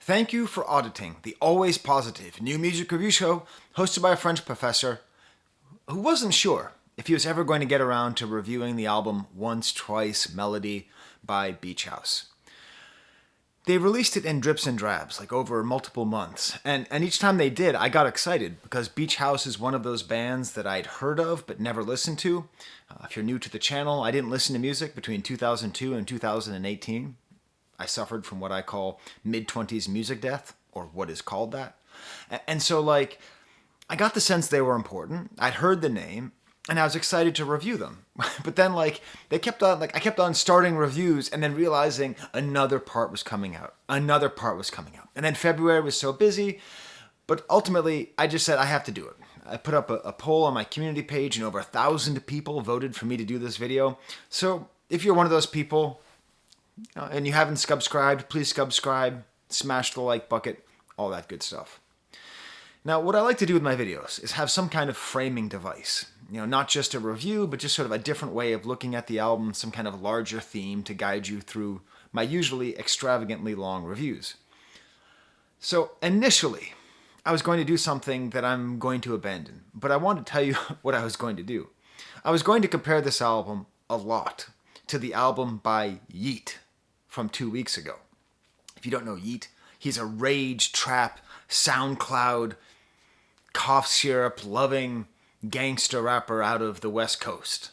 Thank you for auditing the always positive new music review show hosted by a French professor who wasn't sure if he was ever going to get around to reviewing the album Once Twice Melody by Beach House. They released it in drips and drabs, like over multiple months, and each time they did, I got excited because Beach House is one of those bands that I'd heard of but never listened to. If you're new to the channel, I didn't listen to music between 2002 and 2018. I suffered from what I call mid-20s music death, or what is called that. And so, I got the sense they were important. I'd heard the name, and I was excited to review them. But then, I kept on starting reviews and then realizing another part was coming out. Another part was coming out. And then February was so busy, but ultimately, I just said, I have to do it. I put up a poll on my community page, and over 1,000 people voted for me to do this video. So, if you're one of those people, and you haven't subscribed, please subscribe, smash the like bucket, all that good stuff. Now, what I like to do with my videos is have some kind of framing device. Not just a review, but just sort of a different way of looking at the album, some kind of larger theme to guide you through my usually extravagantly long reviews. So, initially, I was going to do something that I'm going to abandon, but I want to tell you what I was going to do. I was going to compare this album a lot to the album by Yeat from 2 weeks ago. If you don't know Yeat, he's a rage trap, SoundCloud, cough syrup loving gangster rapper out of the West Coast.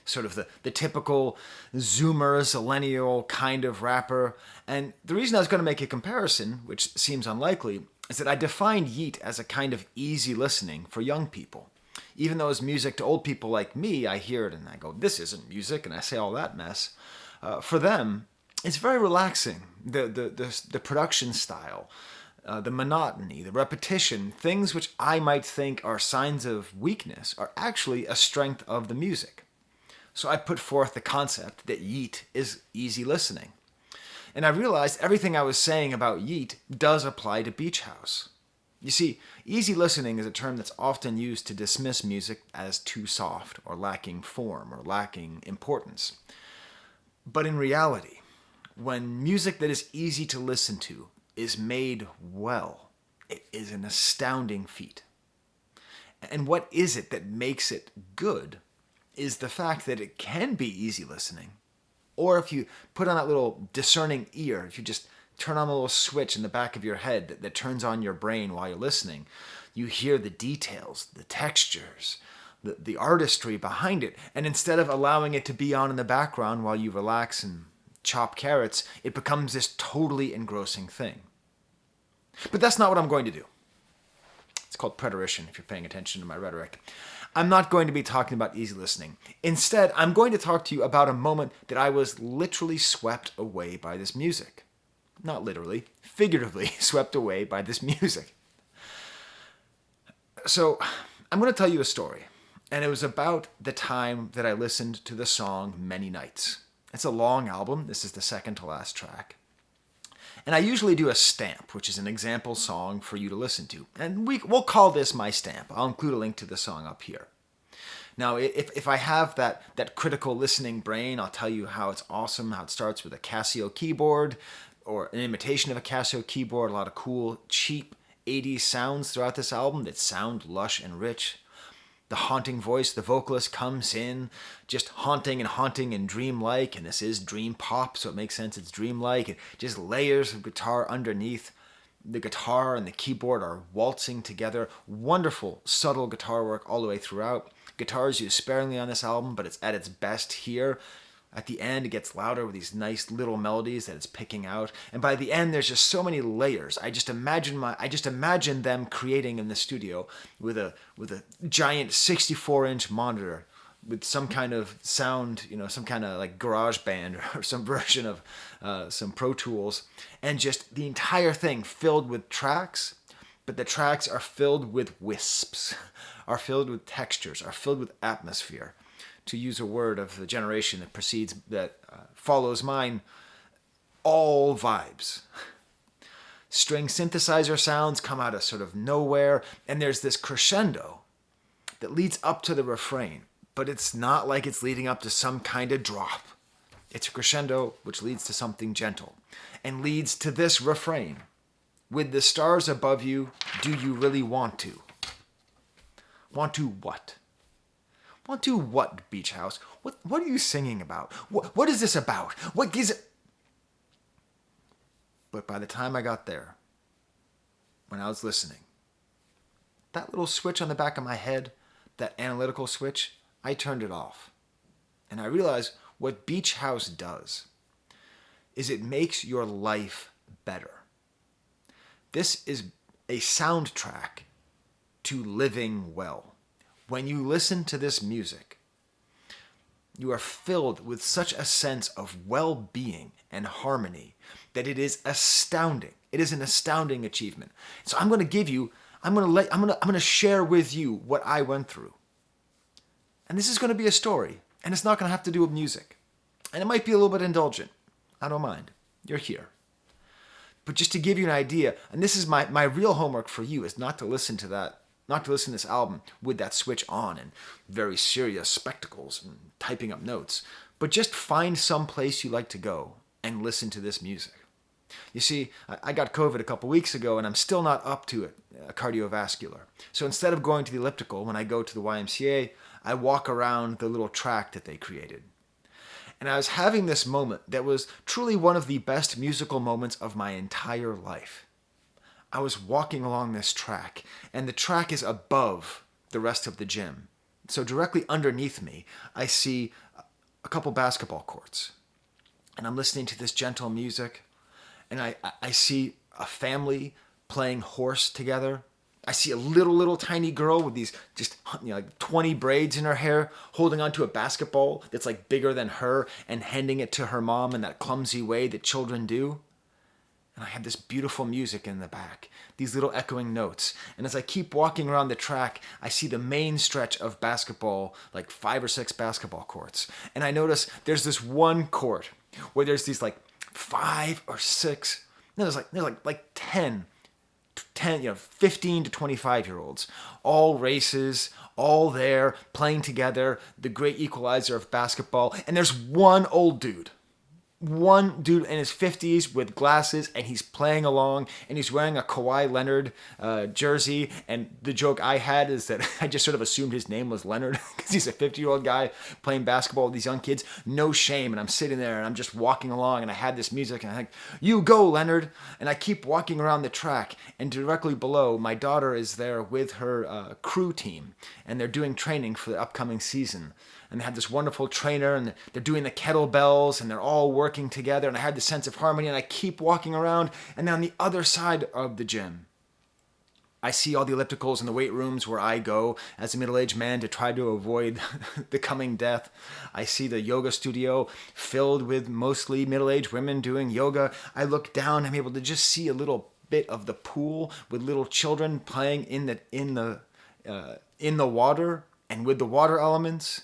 Sort of the typical Zoomer, zillennial kind of rapper. And the reason I was going to make a comparison, which seems unlikely, is that I defined Yeat as a kind of easy listening for young people. Even though it's music to old people like me, I hear it and I go, this isn't music, and I say all that mess. For them, it's very relaxing. The production style, the monotony, the repetition, things which I might think are signs of weakness are actually a strength of the music. So I put forth the concept that Yeat is easy listening. And I realized everything I was saying about Yeat does apply to Beach House. You see, easy listening is a term that's often used to dismiss music as too soft or lacking form or lacking importance. But in reality, when music that is easy to listen to is made well, it is an astounding feat. And what is it that makes it good is the fact that it can be easy listening. Or if you put on that little discerning ear, if you just turn on a little switch in the back of your head that turns on your brain while you're listening, you hear the details, the textures, the artistry behind it. And instead of allowing it to be on in the background while you relax and chop carrots, it becomes this totally engrossing thing. But that's not what I'm going to do. It's called preterition, if you're paying attention to my rhetoric. I'm not going to be talking about easy listening. Instead, I'm going to talk to you about a moment that I was literally swept away by this music. Not literally, figuratively swept away by this music. So, I'm going to tell you a story. And it was about the time that I listened to the song Many Nights. It's a long album. This is the second to last track. And I usually do a stamp, which is an example song for you to listen to. And we'll call this my stamp. I'll include a link to the song up here. Now, if I have that critical listening brain, I'll tell you how it's awesome, how it starts with a Casio keyboard, or an imitation of a Casio keyboard, a lot of cool, cheap 80s sounds throughout this album that sound lush and rich. The haunting voice, the vocalist comes in, just haunting and dreamlike, and this is dream pop, so it makes sense it's dreamlike, and just layers of guitar underneath. The guitar and the keyboard are waltzing together. Wonderful, subtle guitar work all the way throughout. Guitar is used sparingly on this album, but it's at its best here. At the end, it gets louder with these nice little melodies that it's picking out. And by the end, there's just so many layers. I just imagine them creating in the studio with a giant 64-inch monitor with some kind of sound, some kind of like garage band or some version of some Pro Tools, and just the entire thing filled with tracks, but the tracks are filled with wisps, are filled with textures, are filled with atmosphere. To use a word of the generation that follows mine, all vibes. String synthesizer sounds come out of sort of nowhere, and there's this crescendo that leads up to the refrain, but it's not like it's leading up to some kind of drop. It's a crescendo which leads to something gentle, and leads to this refrain. With the stars above you, do you really want to? Want to what? Want to what, Beach House? What are you singing about? What is this about? What gives it? But by the time I got there, when I was listening, that little switch on the back of my head, that analytical switch, I turned it off. And I realized what Beach House does is it makes your life better. This is a soundtrack to living well. When you listen to this music, you are filled with such a sense of well-being and harmony that it is astounding. It is an astounding achievement. So I'm going to share with you what I went through. And this is going to be a story, and it's not going to have to do with music. And it might be a little bit indulgent. I don't mind. You're here. But just to give you an idea, and this is my real homework for you, is not to listen to this album with that switch on and very serious spectacles and typing up notes, but just find some place you like to go and listen to this music. You see, I got COVID a couple weeks ago and I'm still not up to it, cardiovascular. So instead of going to the elliptical when I go to the YMCA, I walk around the little track that they created. And I was having this moment that was truly one of the best musical moments of my entire life. I was walking along this track, and the track is above the rest of the gym. So directly underneath me, I see a couple basketball courts. And I'm listening to this gentle music, and I see a family playing horse together. I see a little tiny girl with these just like 20 braids in her hair holding onto a basketball that's like bigger than her and handing it to her mom in that clumsy way that children do. And I have this beautiful music in the back, these little echoing notes. And as I keep walking around the track, I see the main stretch of basketball, like 5 or 6 basketball courts. And I notice there's this one court where there's these like 5 or 6, no, there's like 10, 15 to 25-year-olds, all races, all there, playing together, the great equalizer of basketball. And there's one dude in his 50s with glasses, and he's playing along, and he's wearing a Kawhi Leonard jersey. And the joke I had is that I just sort of assumed his name was Leonard because he's a 50-year-old guy playing basketball with these young kids. No shame. And I'm sitting there and I'm just walking along, and I had this music, and I'm like, you go, Leonard. And I keep walking around the track, and directly below, my daughter is there with her crew team, and they're doing training for the upcoming season. And they have this wonderful trainer, and they're doing the kettlebells, and they're all working together, and I had this sense of harmony, and I keep walking around, and then on the other side of the gym, I see all the ellipticals and the weight rooms where I go as a middle-aged man to try to avoid the coming death. I see the yoga studio filled with mostly middle-aged women doing yoga. I look down, I'm able to just see a little bit of the pool with little children playing in the water and with the water elements.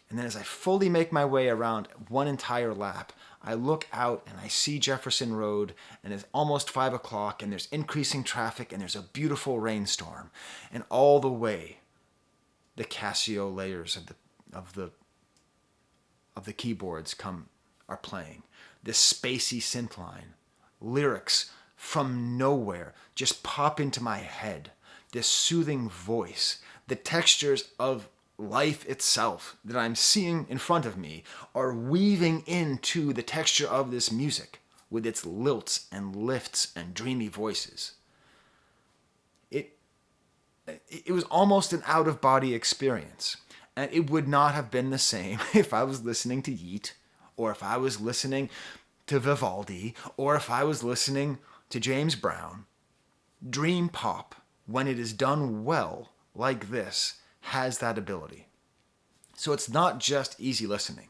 And then as I fully make my way around one entire lap, I look out and I see Jefferson Road, and it's almost 5 o'clock, and there's increasing traffic, and there's a beautiful rainstorm. And all the way, the Casio layers of the keyboards are playing. This spacey synth line. Lyrics from nowhere just pop into my head. This soothing voice. The textures of life itself that I'm seeing in front of me are weaving into the texture of this music with its lilts and lifts and dreamy voices. It was almost an out-of-body experience, and it would not have been the same if I was listening to Yeat, or if I was listening to Vivaldi, or if I was listening to James Brown. Dream pop, when it is done well like this, has that ability. So it's not just easy listening.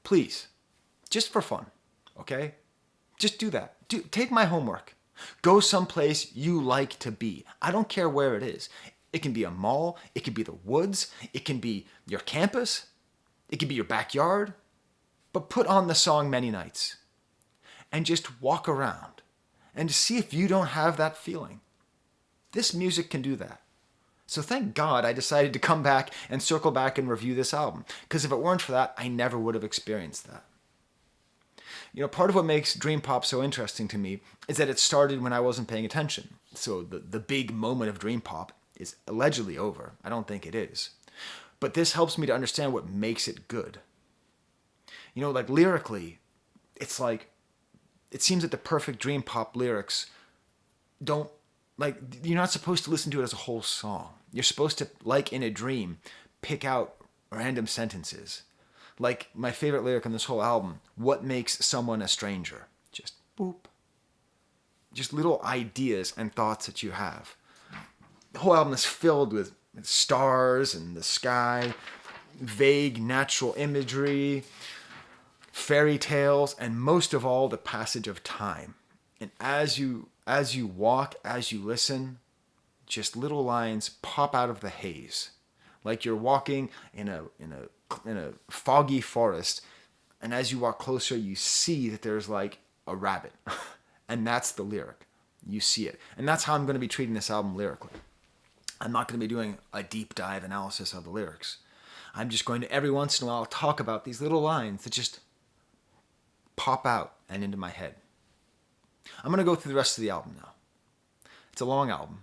Please, just for fun, okay? Just do that. Take my homework. Go someplace you like to be. I don't care where it is. It can be a mall. It can be the woods. It can be your campus. It can be your backyard. But put on the song Many Nights and just walk around and see if you don't have that feeling. This music can do that. So thank God I decided to come back and circle back and review this album, because if it weren't for that, I never would have experienced that. Part of what makes dream pop so interesting to me is that it started when I wasn't paying attention. So the big moment of dream pop is allegedly over. I don't think it is. But this helps me to understand what makes it good. Like lyrically, it's like, it seems that the perfect dream pop lyrics don't, like, you're not supposed to listen to it as a whole song. You're supposed to, like in a dream, pick out random sentences. Like my favorite lyric on this whole album, what makes someone a stranger? Just boop. Just little ideas and thoughts that you have. The whole album is filled with stars and the sky, vague natural imagery, fairy tales, and most of all, the passage of time. And as you walk, as you listen, just little lines pop out of the haze, like you're walking in a foggy forest, and as you walk closer, you see that there's like a rabbit, and that's the lyric. You see it, and that's how I'm going to be treating this album lyrically. I'm not going to be doing a deep dive analysis of the lyrics. I'm just going to every once in a while talk about these little lines that just pop out and into my head. I'm going to go through the rest of the album now. It's a long album.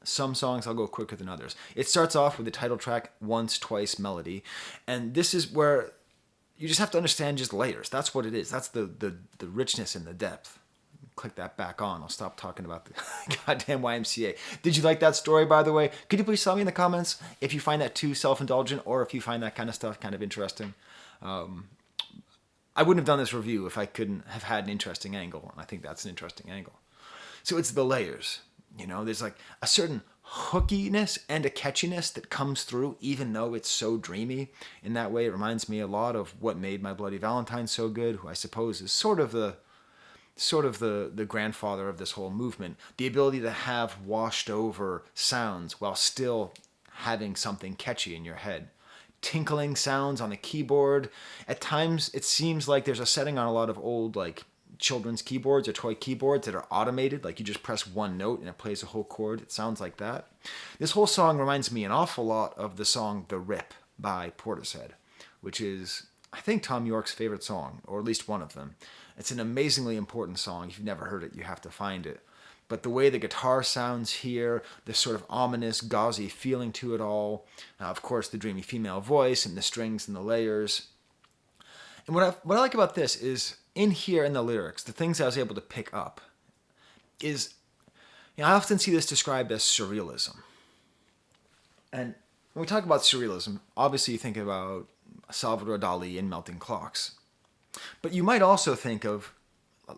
Some songs I'll go quicker than others. It starts off with the title track, Once, Twice Melody. And this is where you just have to understand just layers. That's what it is. That's the richness and the depth. Click that back on. I'll stop talking about the goddamn YMCA. Did you like that story, by the way? Could you please tell me in the comments if you find that too self-indulgent or if you find that kind of stuff kind of interesting? I wouldn't have done this review if I couldn't have had an interesting angle, and I think that's an interesting angle. So it's the layers. There's like a certain hookiness and a catchiness that comes through, even though it's so dreamy. In that way, it reminds me a lot of what made My Bloody Valentine so good, who I suppose is sort of the grandfather of this whole movement. The ability to have washed over sounds while still having something catchy in your head. Tinkling sounds on the keyboard. At times, it seems like there's a setting on a lot of old, like, children's keyboards or toy keyboards that are automated. Like, you just press one note and it plays a whole chord. It sounds like that. This whole song reminds me an awful lot of the song The Rip by Portishead, which is, I think, Tom York's favorite song, or at least one of them. It's an amazingly important song. If you've never heard it, you have to find it. But the way the guitar sounds here, this sort of ominous, gauzy feeling to it all, of course, the dreamy female voice and the strings and the layers. And what I like about this is, in here in the lyrics, the things I was able to pick up is, I often see this described as surrealism. And when we talk about surrealism, obviously you think about Salvador Dali and Melting Clocks. But you might also think of,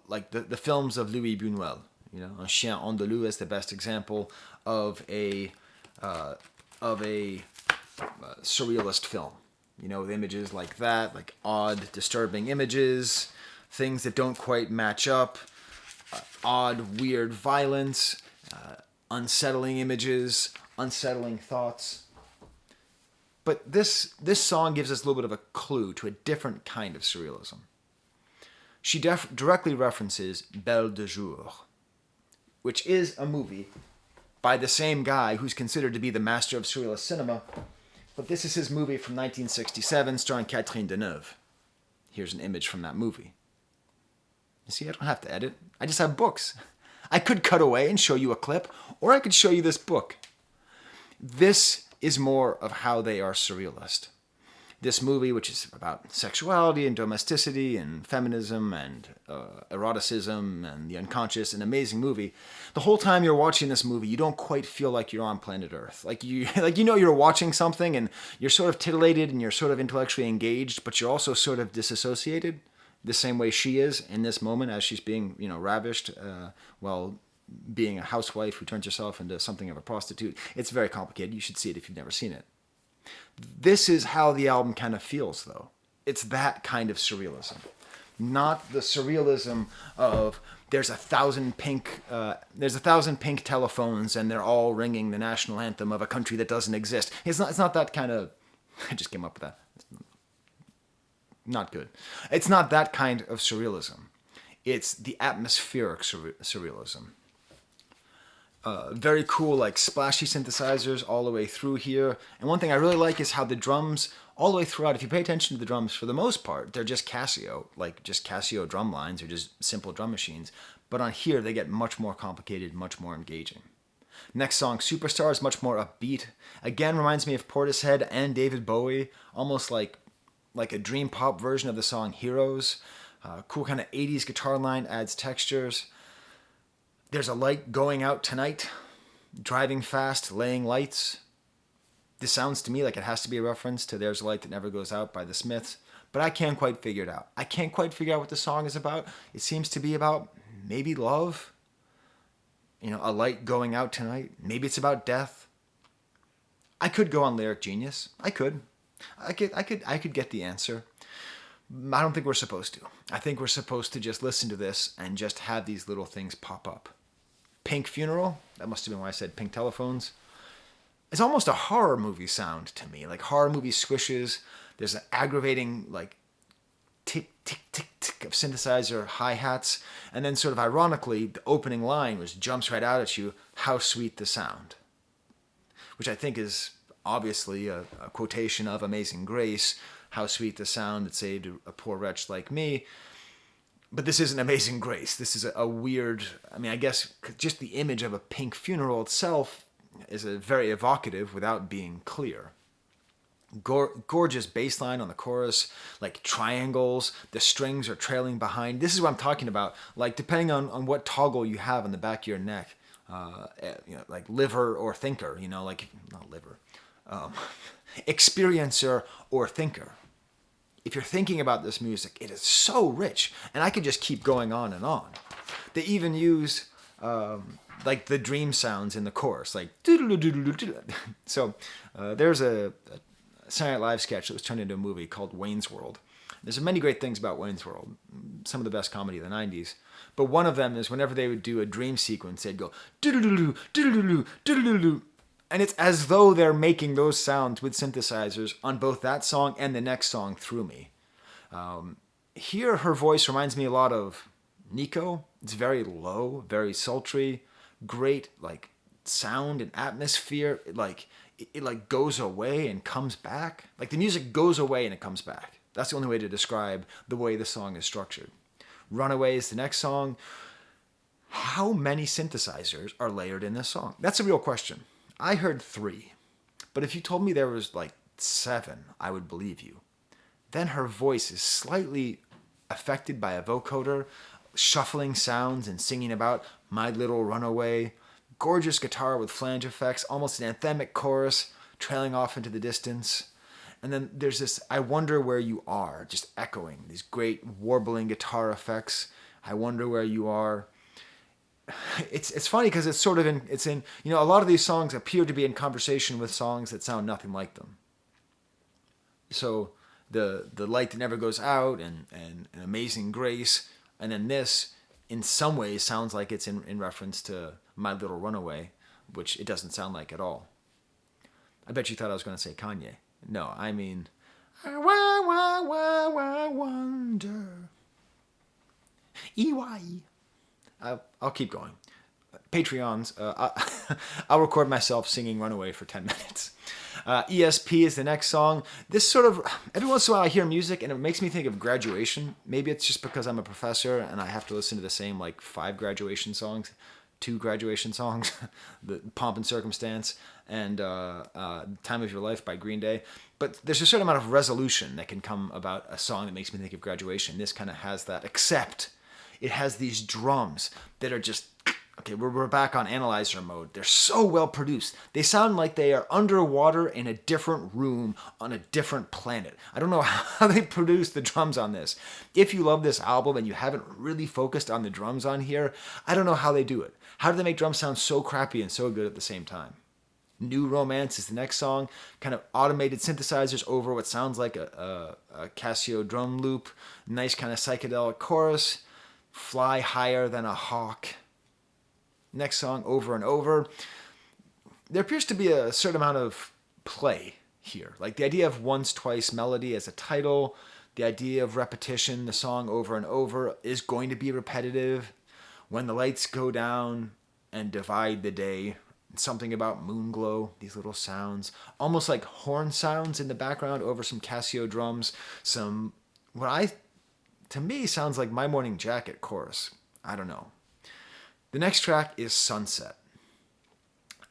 like, the films of Louis Buñuel. Un Chien Andalou is the best example of a surrealist film. With images like that, like odd, disturbing images, things that don't quite match up, odd, weird violence, unsettling images, unsettling thoughts. But this song gives us a little bit of a clue to a different kind of surrealism. She directly references Belle de Jour, which is a movie by the same guy who's considered to be the master of surrealist cinema, but this is his movie from 1967 starring Catherine Deneuve. Here's an image from that movie. You see, I don't have to edit. I just have books. I could cut away and show you a clip, or I could show you this book. This is more of how they are surrealist. This movie, which is about sexuality and domesticity and feminism and eroticism and the unconscious, an amazing movie. The whole time you're watching this movie, you don't quite feel like you're on planet Earth. You're watching something and you're sort of titillated and you're sort of intellectually engaged, but you're also sort of disassociated, the same way she is in this moment as she's being, ravished while being a housewife who turns herself into something of a prostitute. It's very complicated. You should see it if you've never seen it. This is how the album kind of feels, though. It's that kind of surrealism. Not the surrealism of there's a thousand pink telephones and they're all ringing the national anthem of a country that doesn't exist. It's not that kind of... I just came up with that. Not good. It's not that kind of surrealism. It's the atmospheric surrealism. Very cool, like splashy synthesizers all the way through here. And one thing I really like is how the drums all the way throughout. If you pay attention to the drums, for the most part, they're just Casio drum lines, or just simple drum machines. But on here, they get much more complicated, much more engaging. Next song, Superstar, is much more upbeat. Again, reminds me of Portishead and David Bowie, almost like a dream pop version of the song Heroes. Cool kind of 80s guitar line, adds textures. There's a light going out tonight, driving fast, laying lights. This sounds to me like it has to be a reference to There's a Light That Never Goes Out by the Smiths, but I can't quite figure it out. I can't quite figure out what the song is about. It seems to be about maybe love, a light going out tonight. Maybe it's about death. I could go on Lyric Genius. I could get the answer. I don't think we're supposed to. I think we're supposed to just listen to this and just have these little things pop up. Pink Funeral, that must have been why I said Pink Telephones. It's almost a horror movie sound to me, like horror movie squishes. There's an aggravating tick, tick, tick, tick of synthesizer hi-hats. And then sort of ironically, the opening line jumps right out at you, how sweet the sound. Which I think is obviously a quotation of Amazing Grace, how sweet the sound that saved a poor wretch like me. But this isn't Amazing Grace. This is a weird, I guess just the image of a pink funeral itself is a very evocative without being clear. Gorgeous bass line on the chorus, like triangles, the strings are trailing behind. This is what I'm talking about, like depending on what toggle you have on the back of your neck, like liver or thinker, like, not liver, experiencer or thinker. If you're thinking about this music, it is so rich, and I could just keep going on and on. They even use like the dream sounds in the chorus, like so there's a Saturday Night Live sketch that was turned into a movie called Wayne's World. There's many great things about Wayne's World, some of the best comedy of the 90s. But one of them is whenever they would do a dream sequence, they'd go doodle-doo, doodle-doo, doodle-doo. And it's as though they're making those sounds with synthesizers on both that song and the next song, Through Me. Here, her voice reminds me a lot of Nico. It's very low, very sultry, great like sound and atmosphere. It goes away and comes back. Like the music goes away and it comes back. That's the only way to describe the way the song is structured. Runaway is the next song. How many synthesizers are layered in this song? That's a real question. I heard 3, but if you told me there was like 7, I would believe you. Then her voice is slightly affected by a vocoder, shuffling sounds and singing about My Little Runaway. Gorgeous guitar with flange effects, almost an anthemic chorus trailing off into the distance. And then there's this I Wonder Where You Are, just echoing these great warbling guitar effects. I wonder where you are. It's funny because it's sort of in a lot of these songs appear to be in conversation with songs that sound nothing like them. So the Light That Never Goes Out and Amazing Grace, and then this in some ways sounds like it's in reference to My Little Runaway, which it doesn't sound like at all. I bet you thought I was going to say Kanye. No, I mean, I wonder. EYE. I'll keep going. Patreons, I'll record myself singing Runaway for 10 minutes. ESP is the next song. This sort of, every once in a while I hear music and it makes me think of graduation. Maybe it's just because I'm a professor and I have to listen to the same 5 graduation songs, 2 graduation songs, the Pomp and Circumstance and Time of Your Life by Green Day. But there's a certain amount of resolution that can come about a song that makes me think of graduation. This kind of has that, except it has these drums that are just, okay, we're back on analyzer mode. They're so well produced. They sound like they are underwater in a different room on a different planet. I don't know how they produced the drums on this. If you love this album and you haven't really focused on the drums on here, I don't know how they do it. How do they make drums sound so crappy and so good at the same time? New Romance is the next song. Kind of automated synthesizers over what sounds like a Casio drum loop. Nice kind of psychedelic chorus. Fly Higher Than a Hawk. Next song, Over and Over. There appears to be a certain amount of play here. Like the idea of once, twice melody as a title, the idea of repetition, the song over and over is going to be repetitive. When the lights go down and divide the day, Something about moon glow, these little sounds, almost like horn sounds in the background over some Casio drums. Some, to me, sounds like My Morning Jacket chorus. I don't know. The next track is Sunset.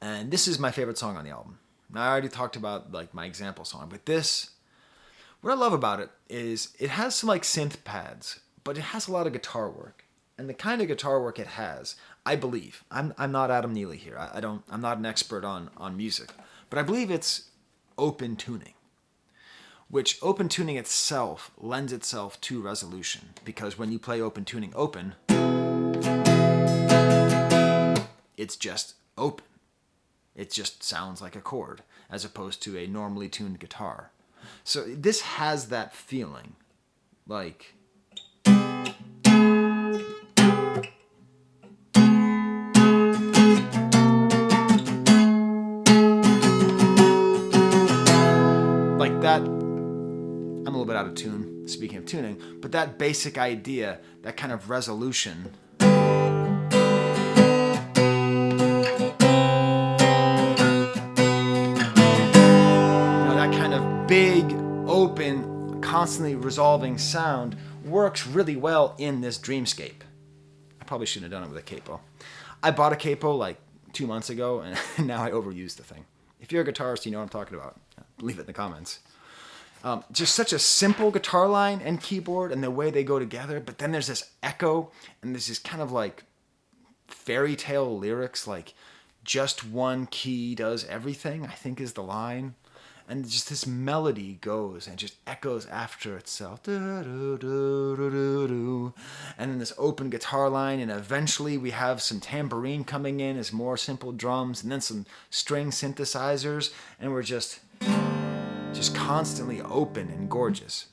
And this is my favorite song on the album. Now, I already talked about like my example song, but this, what I love about it is it has some like synth pads, but it has a lot of guitar work. And the kind of guitar work it has, I believe, I'm not Adam Neely here. I'm not an expert on music, but I believe it's open tuning, which open tuning itself lends itself to resolution, because when you play open tuning open, it's just open. It just sounds like a chord as opposed to a normally tuned guitar. So this has that feeling like that. I'm a little bit out of tune, speaking of tuning, but that basic idea, that kind of resolution, that kind of big, open, constantly resolving sound works really well in this dreamscape. I probably shouldn't have done it with a capo. I bought a capo like 2 months ago, and now I overuse the thing. If you're a guitarist, you know what I'm talking about. Leave it in the comments. Just such a simple guitar line and keyboard and the way they go together, but then there's this echo and there's this kind of like fairy tale lyrics, like just one key does everything, I think is the line. And just this melody goes and just echoes after itself. And then this open guitar line, and eventually we have some tambourine coming in as more simple drums, and then some string synthesizers, and we're just constantly open and gorgeous.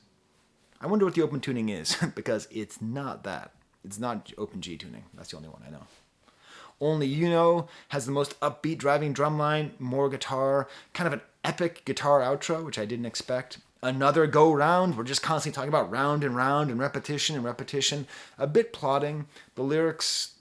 I wonder what the open tuning is, because it's not that. It's not open G tuning. That's the only one I know. Only You Know has the most upbeat driving drum line, more guitar, kind of an epic guitar outro, which I didn't expect. Another Go Round, we're just constantly talking about round and repetition. A bit plodding. The lyrics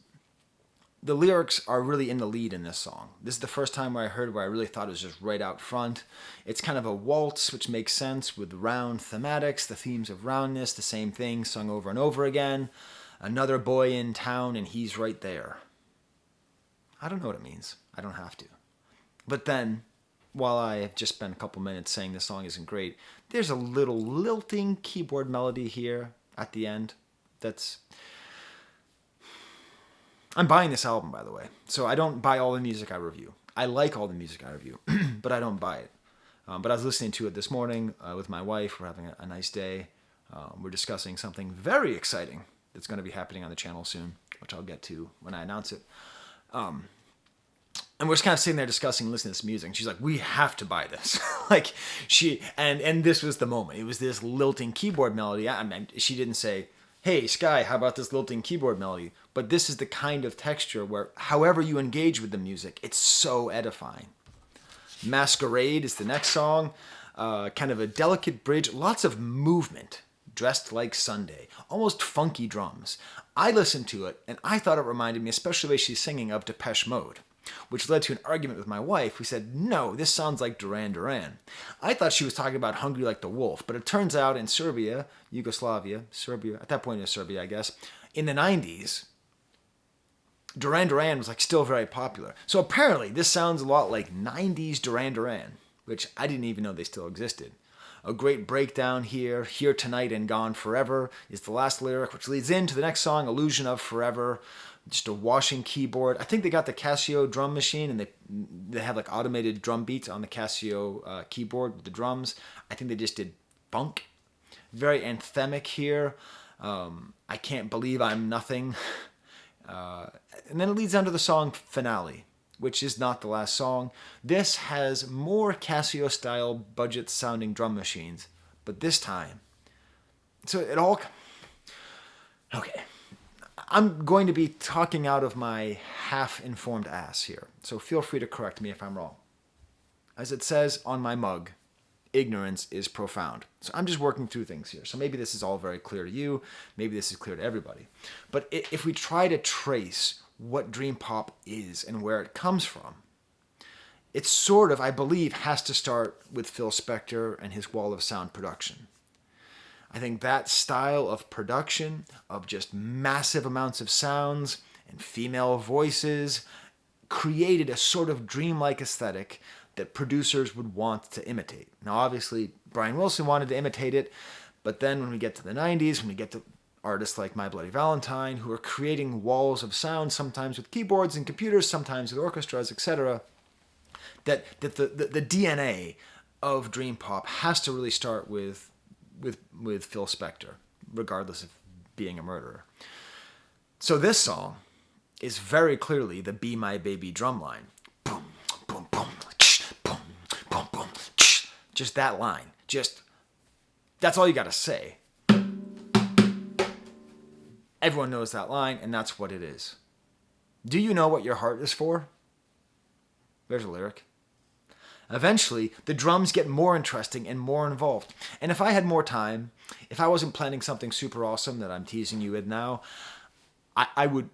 are really in the lead in this song. This is the first time where I really thought it was just right out front. It's kind of a waltz, which makes sense with round thematics, the themes of roundness, the same thing sung over and over again. Another boy in town and he's right there. I don't know what it means. I don't have to. But then, while I have just spent a couple minutes saying this song isn't great, there's a little lilting keyboard melody here at the end that's... I'm buying this album, by the way. So I don't buy all the music I review. I like all the music I review, but I don't buy it. But I was listening to it this morning with my wife. We're having a nice day. We're discussing something very exciting that's going to be happening on the channel soon, which I'll get to when I announce it. And we're just kind of sitting there discussing, listening to this music. And she's like, we have to buy this. And this was the moment. It was this lilting keyboard melody. I mean, she didn't say, hey, Sky, how about this lilting keyboard melody? But this is the kind of texture where, however you engage with the music, it's so edifying. Masquerade is the next song. Kind of a delicate bridge, lots of movement. Dressed Like Sunday, almost funky drums. I listened to it, and I thought it reminded me, especially the way she's singing, of Depeche Mode, which led to an argument with my wife, who said, no, this sounds like Duran Duran. I thought she was talking about Hungry Like the Wolf, but it turns out in Serbia, at that point it was Serbia, I guess, in the 90s, Duran Duran was like still very popular. So apparently this sounds a lot like 90s Duran Duran, which I didn't even know they still existed. A great breakdown here. Here Tonight and Gone Forever is the last lyric, which leads into the next song, Illusion of Forever. Just a washing keyboard. I think they got the Casio drum machine, and they have like automated drum beats on the Casio keyboard with the drums. I think they just did funk. Very anthemic here. I Can't Believe I'm Nothing. And then it leads on to the song Finale, which is not the last song. This has more Casio-style budget-sounding drum machines, but this time... So it all... Okay. I'm going to be talking out of my half-informed ass here, so feel free to correct me if I'm wrong. As it says on my mug, ignorance is profound. So I'm just working through things here. So maybe this is all very clear to you. Maybe this is clear to everybody. But if we try to trace what dream pop is and where it comes from, it sort of, I believe, has to start with Phil Spector and his wall of sound production. I think that style of production, of just massive amounts of sounds and female voices, created a sort of dreamlike aesthetic that producers would want to imitate. Now, obviously, Brian Wilson wanted to imitate it, but then when we get to the 90s, when we get to artists like My Bloody Valentine, who are creating walls of sound, sometimes with keyboards and computers, sometimes with orchestras, etc., that the DNA of dream pop has to really start with Phil Spector, regardless of being a murderer. So this song is very clearly the Be My Baby drum line. Boom, boom, boom, boom, boom, boom. Just that line. That's all you got to say. Everyone knows that line, and that's what it is. Do you know what your heart is for? There's a lyric. Eventually, the drums get more interesting and more involved. And if I had more time, if I wasn't planning something super awesome that I'm teasing you with now, I would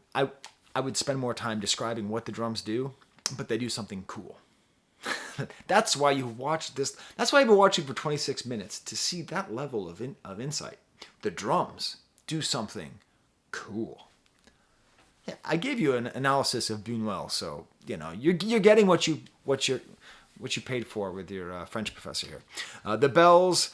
spend more time describing what the drums do, but they do something cool. That's why you watch this. That's why I've been watching for 26 minutes, to see that level of insight. The drums do something cool. Yeah, I gave you an analysis of Buñuel, so you're getting what you paid for with your French professor here. The bells,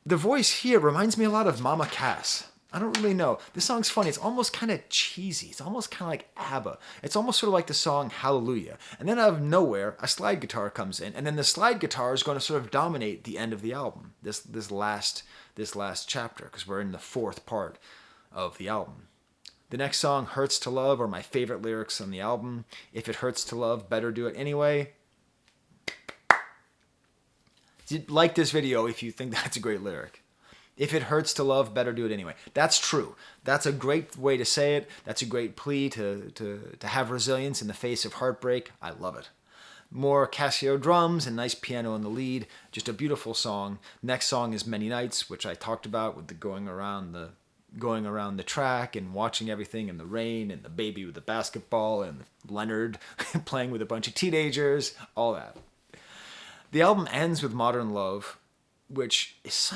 the voice here reminds me a lot of Mama Cass. I don't really know. This song's funny. It's almost kind of cheesy. It's almost kind of like ABBA. It's almost sort of like the song Hallelujah. And then out of nowhere, a slide guitar comes in, and then the slide guitar is going to sort of dominate the end of the album. This last chapter, because we're in the fourth part of the album. The next song, Hurts to Love, are my favorite lyrics on the album. If it hurts to love, better do it anyway. Like this video if you think that's a great lyric. If it hurts to love, better do it anyway. That's true. That's a great way to say it. That's a great plea to have resilience in the face of heartbreak. I love it. More Casio drums and nice piano in the lead. Just a beautiful song. Next song is Many Nights, which I talked about with the going around the track and watching everything in the rain and the baby with the basketball and Leonard playing with a bunch of teenagers, all that. The album ends with Modern Love, which is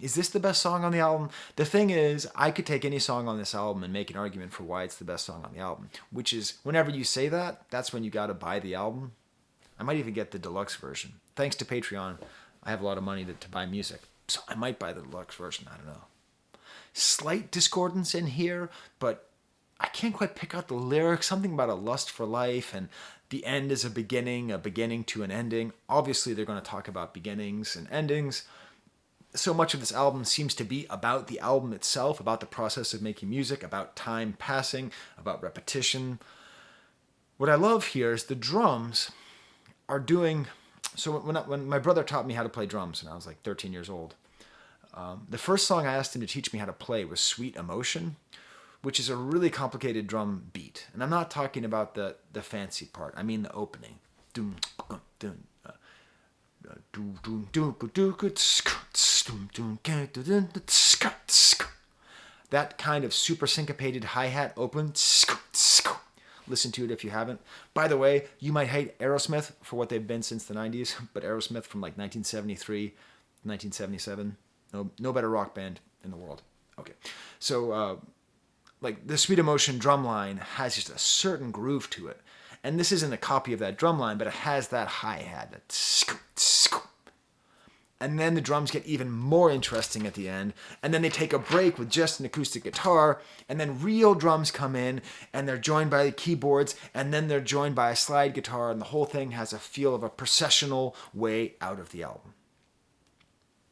is this the best song on the album? The thing is, I could take any song on this album and make an argument for why it's the best song on the album, which is, whenever you say that, that's when you got to buy the album. I might even get the deluxe version. Thanks to Patreon, I have a lot of money to buy music, so I might buy the deluxe version. I don't know. Slight discordance in here, but I can't quite pick out the lyrics. Something about a lust for life, and the end is a beginning to an ending. Obviously, they're going to talk about beginnings and endings. So much of this album seems to be about the album itself, about the process of making music, about time passing, about repetition. What I love here is the drums are doing... So when my brother taught me how to play drums, and I was like 13 years old, the first song I asked him to teach me how to play was Sweet Emotion, which is a really complicated drum beat. And I'm not talking about the fancy part. I mean the opening. That kind of super syncopated hi-hat open. Listen to it if you haven't. By the way, you might hate Aerosmith for what they've been since the 90s, but Aerosmith from like 1973, 1977, no better rock band in the world. Okay, so like the Sweet Emotion drum line has just a certain groove to it. And this isn't a copy of that drum line, but it has that hi-hat. And then the drums get even more interesting at the end. And then they take a break with just an acoustic guitar. And then real drums come in, and they're joined by the keyboards. And then they're joined by a slide guitar. And the whole thing has a feel of a processional way out of the album.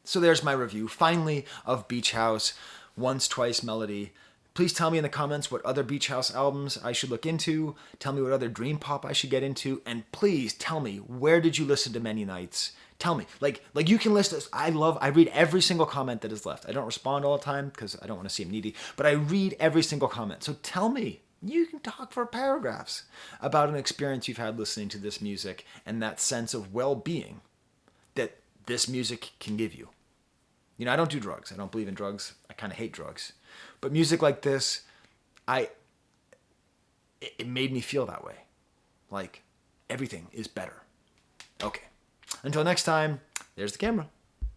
So there's my review, finally, of Beach House, Once Twice Melody. Please tell me in the comments what other Beach House albums I should look into. Tell me what other dream pop I should get into. And please tell me, where did you listen to Many Nights? Tell me. Like you can list this. I read every single comment that is left. I don't respond all the time because I don't want to seem needy. But I read every single comment. So tell me. You can talk for paragraphs about an experience you've had listening to this music and that sense of well-being that this music can give you. You know, I don't do drugs. I don't believe in drugs. I kind of hate drugs. But music like this, it made me feel that way. Like, everything is better. Okay. Until next time, there's the camera.